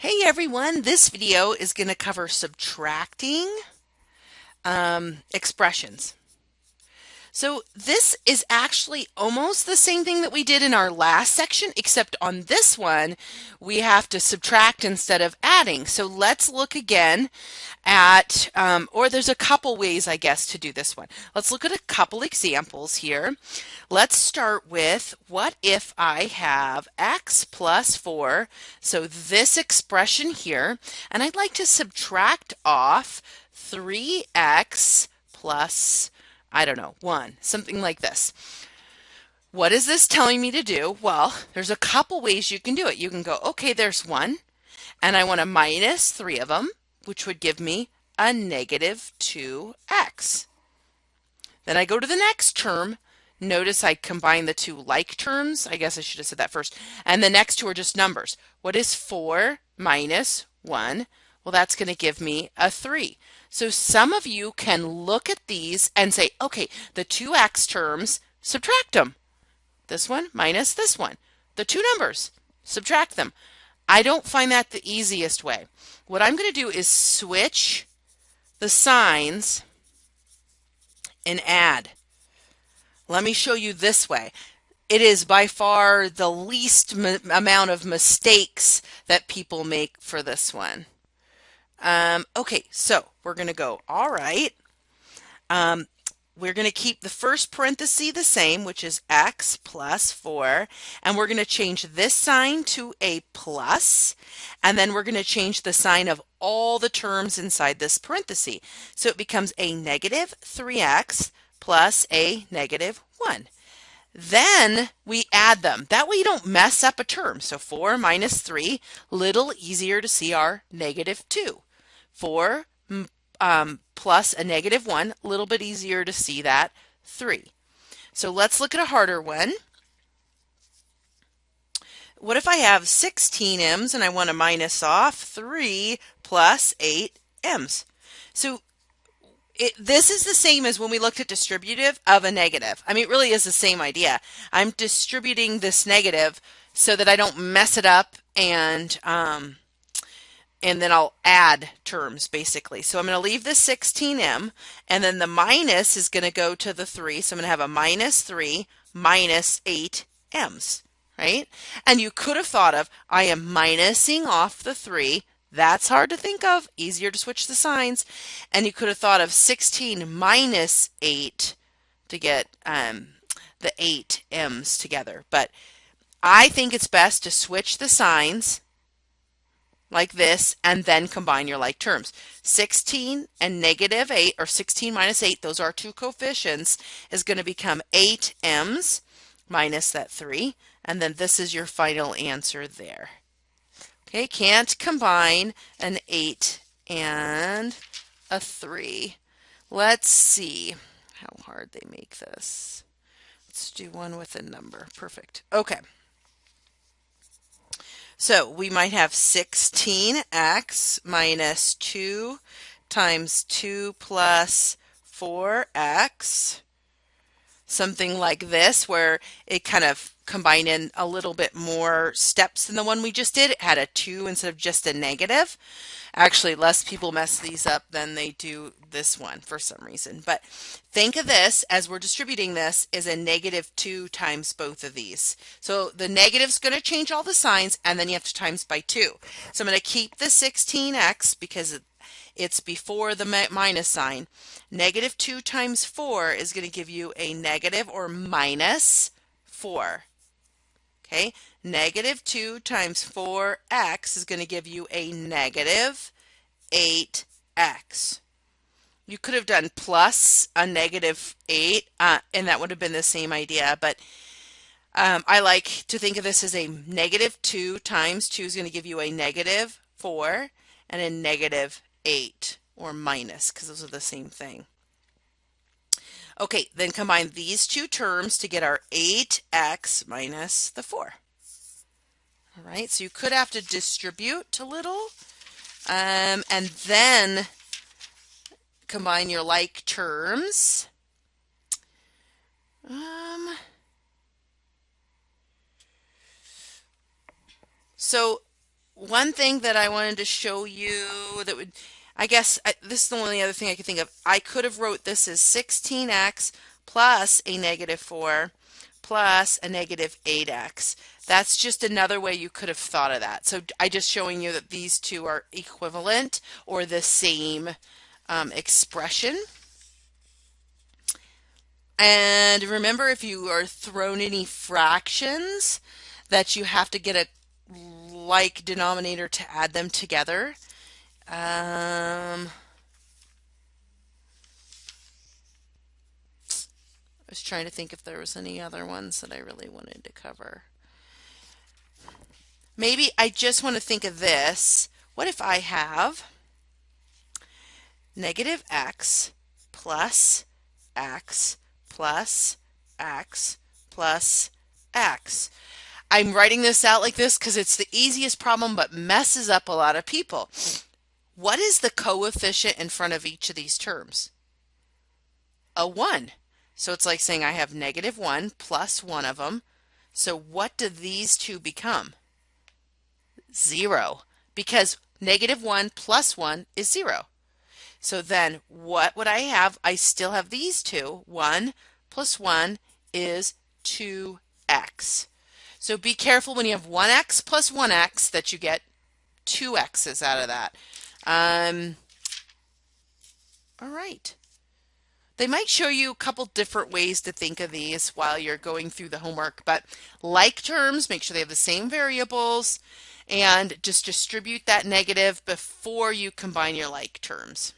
Hey everyone, this video is going to cover subtracting expressions. So this is actually almost the same thing that we did in our last section, except on this one, we have to subtract instead of adding. So let's look again at, or there's a couple ways, I guess, to do this one. Let's look at a couple examples here. Let's start with, what if I have x plus 4, so this expression here, and I'd like to subtract off 3x plus, I don't know, 1, something like this. What is this telling me to do? Well, there's a couple ways you can do it. You can go, okay, there's 1, and I want to minus 3 of them, which would give me a negative 2x. Then I go to the next term. Notice I combine the two like terms. I guess I should have said that first. And the next two are just numbers. What is 4 minus 1? Well, that's going to give me a 3. So some of you can look at these and say, okay, the two x terms, subtract them. This one minus this one. The two numbers, subtract them. I don't find that the easiest way. What I'm going to do is switch the signs and add. Let me show you this way. It is by far the least amount of mistakes that people make for this one. Okay, so we're going to go, all right. We're going to keep the first parenthesis the same, which is x plus 4, and we're going to change this sign to a plus, and then we're going to change the sign of all the terms inside this parenthesis. So it becomes a negative 3x plus a negative 1. Then we add them. That way you don't mess up a term. So 4 minus 3, little easier to see our negative 2. 4 plus a negative 1, a little bit easier to see that, 3. So let's look at a harder one. What if I have 16 m's and I want to minus off 3 plus 8 m's? So this is the same as when we looked at distributive of a negative. I mean, it really is the same idea. I'm distributing this negative so that I don't mess it up, and then I'll add terms basically. So I'm going to leave the 16m, and then the minus is going to go to the 3. So I'm going to have a minus 3 minus 8m's, right? And you could have thought of, I am minusing off the 3. That's hard to think of, easier to switch the signs. And you could have thought of 16 minus 8 to get the 8m's together. But I think it's best to switch the signs like this and then combine your like terms. 16 and negative 8, or 16 minus 8, those are two coefficients, is going to become 8m's minus that 3. And then this is your final answer there. Okay, can't combine an 8 and a 3. Let's see how hard they make this. Let's do one with a number. Perfect. Okay. So we might have 16x minus 2 times 2 plus 4x. Something like this, where it kind of combined in a little bit more steps than the one we just did. It had a 2 instead of just a negative. Actually, less people mess these up than they do this one for some reason. But think of this, as we're distributing this, is a negative 2 times both of these. So the negative's going to change all the signs, and then you have to times by 2. So I'm going to keep the 16x because it's before the minus sign. Negative 2 times 4 is going to give you a negative, or minus 4. Okay, negative 2 times 4x is going to give you a negative 8x. You could have done plus a negative 8, and that would have been the same idea, but I like to think of this as a negative 2 times 2 is going to give you a negative 4 and a negative 8, or minus, because those are the same thing. Okay, then combine these two terms to get our 8x minus the 4. All right, so you could have to distribute a little, and then combine your like terms. So one thing that I wanted to show you that would, this is the only other thing I could think of. I could have wrote this as 16x plus a negative 4 plus a negative 8x. That's just another way you could have thought of that. So I just showing you that these two are equivalent or the same expression. And remember, if you are thrown any fractions, that you have to get a like denominator to add them together. I was trying to think if there was any other ones that I really wanted to cover. Maybe I just want to think of this. What if I have negative x plus x plus x plus x? I'm writing this out like this because it's the easiest problem but messes up a lot of people. What is the coefficient in front of each of these terms? A 1. So it's like saying I have negative 1 plus one of them. So what do these two become? 0. Because negative 1 plus 1 is 0. So then what would I have? I still have these two. 1 plus 1 is 2x. So be careful when you have 1x plus 1x that you get 2x's out of that. All right. They might show you a couple different ways to think of these while you're going through the homework, but like terms, make sure they have the same variables and just distribute that negative before you combine your like terms.